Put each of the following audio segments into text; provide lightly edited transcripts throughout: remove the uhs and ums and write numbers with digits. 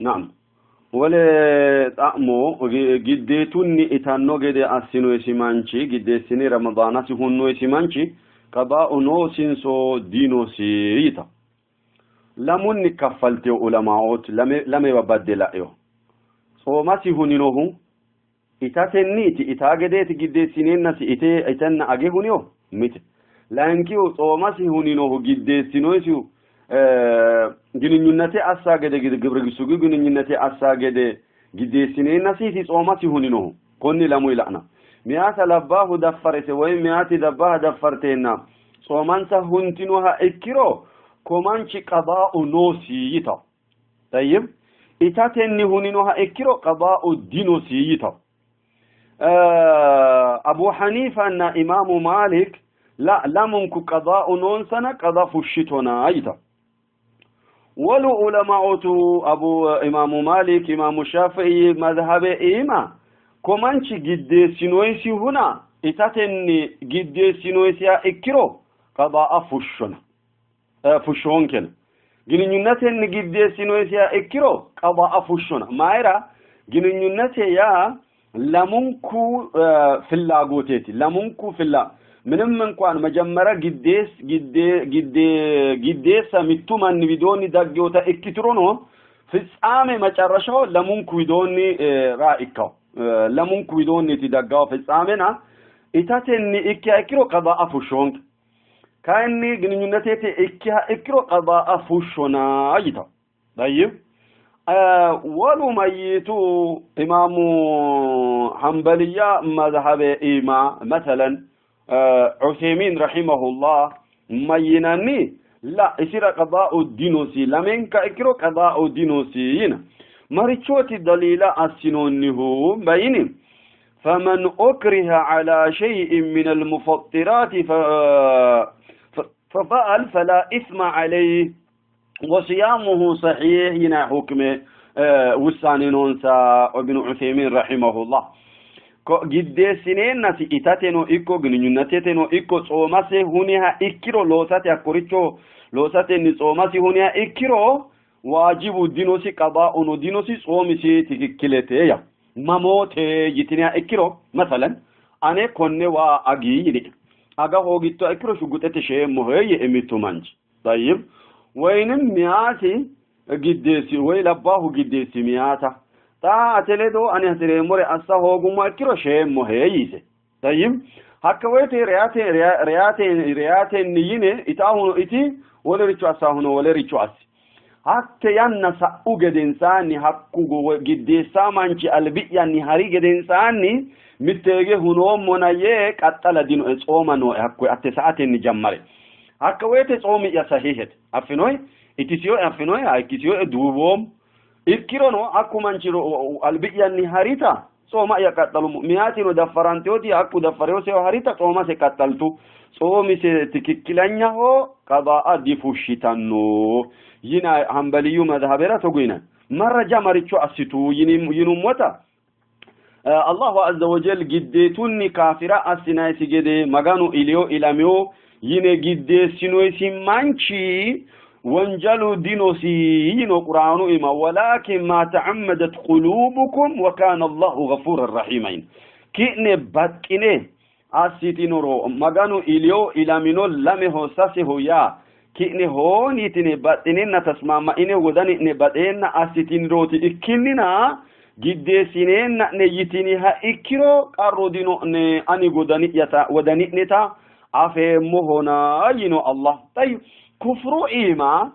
نعم ولا تأمو جديتوني إتانو جدي أسينو يسمانشي جدي سني رمضان سهونو يسمانشي قضاء نوسين سو دينو سيتا لمن كفلتي علماء لم يبدل أيوه صوما سهونينوه إتاتنيتي إتاجدت جدي سنين ناس إتنا أجهونيو ميت لانكيو صوما سهونينوه جدي سنويسيو جنينينتي أساجد جبرجسوجي جنينينتي أساجد جدي سنين نسيتي صوماتي هونينو كوني لامو يلعنا مئات لباه دفرت وين مئات دباه دفرتنا صومانسا هونتينوها إكيرو كومانشي قضاء نوسيتا طيب إتاتني هونينوها إكيرو قضاء دينوسيتا أبو حنيفة أن إمام مالك لا لمنك قضاء نونسنا قضاء فشتنا أيتا ولو علماء أبو إمام مالك إمام الشافعي مذهب إيما كمانشي جد سنويسي هنا إتاتني جد سنويسي إكرو قضاء فشنا فشون كنا جنينتني جد سنويسي إكرو قضاء فشنا ما يرى جنينتي يا لمنكو في اللاغوتيتي لمنكو في الله ምንም እንኳን መጀመሪያ ግዴሳ ሚቱማን ቢዶኒ ዳግዮታ እክትሮኖ ፍጻሜ መጨረሻው ለሙንኩ ቢዶኒ ራኢካው ለሙንኩ ቢዶኒ ትዳጋው ፍጻሜና ኢታተኒ እኪያክሮ ቀዳአ ፉሾን ካኒ ግንኙነቴ እኪያክሮ ቀዳአ ፉሾና አይታ طيب ولو ميتو امام حنبليه مذهب ايما مثلا عثيمين رحمه الله ميناني لا يصير قضاء الدينوسي لمن كاكرو قضاء الدينوسيين مريتشوتي دليلا اسنونه بين فمن اكره على شيء من المفطرات ففعل فلا اثم عليه وصيامه صحيح هنا حكم وساني نونسا ابن عثيمين رحمه الله جدي سنين ناسي إتاتينو إكو جنيناتينو إكو صوماسي هونيها إكيرو لوساتي أكوريتشو لوساتي نصوماسي هونيها إكيرو واجب دينوسي قضاء أنو دينوسي صومسي تككلتي ماموتي جتنيا إكيرو مثلا أنا كوني وأجي يدي أجا هوجيتو إكيرو شو قلت شيء مهي إميتو مانج طيب وين مياتي جدي وين لباه جدي مياتا تا أتلدو أنا هتريموري أصله قوم أكيرو شيء مهيئة طيب هكويتي رياتي نينه إتاهونو إتي ولا ريتشو أصاهونو ولا ريتشو أسي حتى ينسى أوجد إنساني حقوق جدي سامانشي البيئة نهاري جد إنساني متجه هنو منايك أتلا دينو إسومانو حقوق أتساعتي نجمري هكويتي إسومي يا صحيحة أفنوي إتسيو أفنوي هايكسيو دوبوم إكيرونو أكو منشرو البيئة نهاريتا صوما يقتلوا مئاتين دفرانتيوتي أكو دفريوسي وهاريتا صوما سيقتلتو صومي ستككلانيا هو قضاء ديفوشيتانو ينا حنبليو مذهبيرا تقوينا مرة جامريتشو أسيتو ينموتا الله عز وجل جديتوني كافرة أسينايسي جدي مغانو إليو إلاميو ينا جدي سينويسي مانشي وانجلوا دينوسيين وقرآنوا إما ولكن ما تعمدت قلوبكم وكان الله غفورا رحيمين كئني باتكني أسيتينورو مغانو إليو إلامينو لمه ساسه يا كئني هوني تني باتنين تسمع ما إني وداني نباتين أسيتينورو تإكننا جدي سنين نيتينيها إكيرو قارو دينو أني وداني نتا أفهمهنا ينو الله طيب كفرو إيما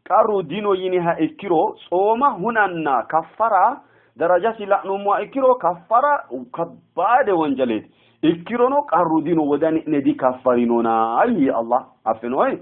قارو دينو ينها إكيرو صوما هنا كفرا درجة لأنو مو إكيرو كفرا وكباد وانجلد إكيرو نو قارو دينو وداني ندي كفرينونا أي الله أفنوي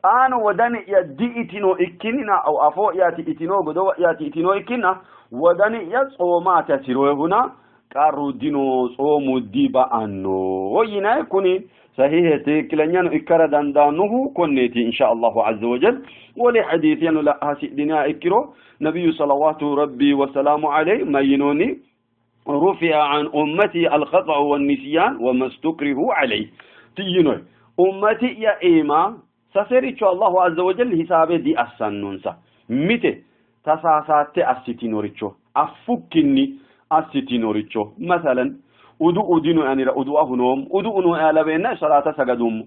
أنا وداني يدي إتنو إكيننا أو أفو ياتي إتنو بدو ياتي إتنو إكينا وداني يصوما تسيرو هنا قارو دينو صومو ديبا أنو وينا يكوني صحيح تكلنيان إكرا داندانه كنتي إن شاء الله عز وجل ولحديثين لا هسئدنا إكرو نبي صلوات ربي وسلام عليه مينوني رفع عن أمتي الخطأ والنسيان وما استكره عليه تينوي أمتي يا إيما سسريتش الله عز وجل حسابه دي أسننسا متى تساسات أستينوريتشو أفكني أستينوريتشو مثلا ودو دينو يعني ودو أهنوم ودو أنو ألبينا صلاة سجدوم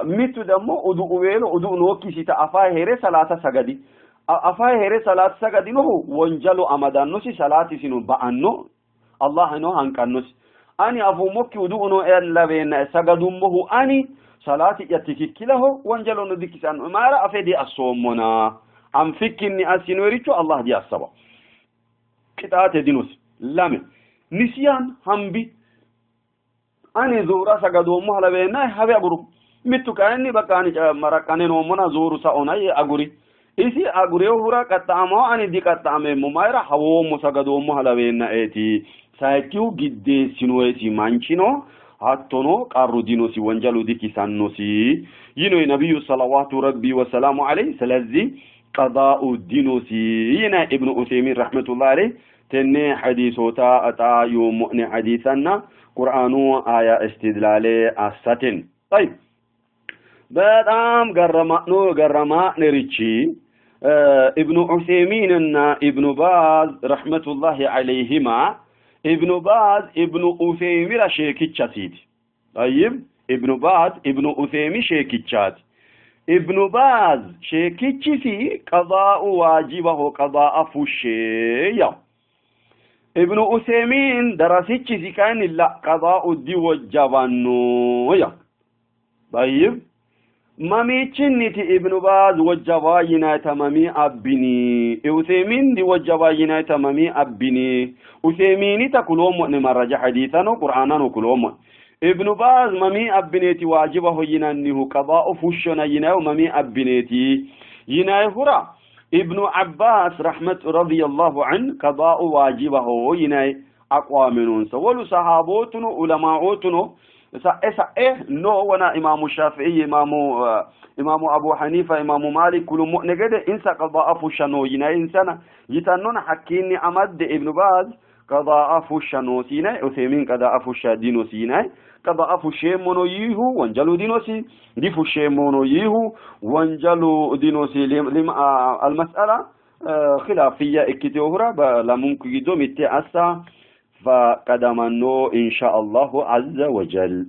ميتو دمو ودو ويلو ودو نوكي سيتا أفاي هيري صلاة سجدي أفاي هيري صلاة سجدي نو وانجلو أمدانو سي صلاة سينو بأنو الله نو هنكنوس أني أفو موكي ودو أنو ألبينا سجدومه أني صلاة يتككله وانجلو ندكسان مارا أفيدي الصومنا أم فكني أسينوريتشو الله دي السبب كتات دينوس لامن نسيان همبي أني زورا سجدوا مهلا بينا هبي أقول متو كأني بكاني مركاني نومنا زور ساونا أقولي إيشي أقولي هورا كتامو أني دي كتامي ممايرا هو مسجدوا مهلا بينا إتي سايكيو جدي سينويسي مانشينو هاتونو قارو دينوسي وانجلو دي كيسانوسي ينو النبي صلوات ربي وسلام عليه سلازي قضاء الدينوسي ينا ابن عثيمين رحمة الله عليه تني حديثوتا أتا يوم مؤن حديثنا قرآنو آية استدلالي أستن طيب بدام قرما نريتشي ابن عثيمين ابن باز رحمة الله عليهما ابن باز ابن عثيمين شيكيتشاتيد طيب ابن باز ابن عثيمين شيكيتشات ابن باز شيكيتشي في قضاء واجبه قضاء فشي ابن عثيمين دراسيتش كان لا قضاء الدي والجبانو يا طيب ماميتشنتي ابن باز وجباينا تمامي ابني عثيمين دي وجباينا تمامي ابني عثيمين تكلوم نمرج حديثا وقرانا وكلوم ابن باز مامي ابنيتي واجبه ينانه قضاء فشنا يناو مامي ابنيتي يناي هرا ابن عباس رحمة رضي الله عنه قضاء واجبه يناي أقوى منون سولو صحابوتنا علماءوتنا نو ونا إمام الشافعي إمام أبو حنيفة إمام مالك كل مؤنقد إنسا قضاء فشنو يناي إنسانا يتنون حكيني أمد ابن باز قضاء فشنو سيناي أثيمين قضاء فشادينو سيناي قضاء فشيمونو يهو وانجلو دينوسي دي فشيمونو يهو وانجلو دينوسي المسألة خلافية اكتوهرا لا ممكن يدوم التأسى فقدمنو إن شاء الله عز وجل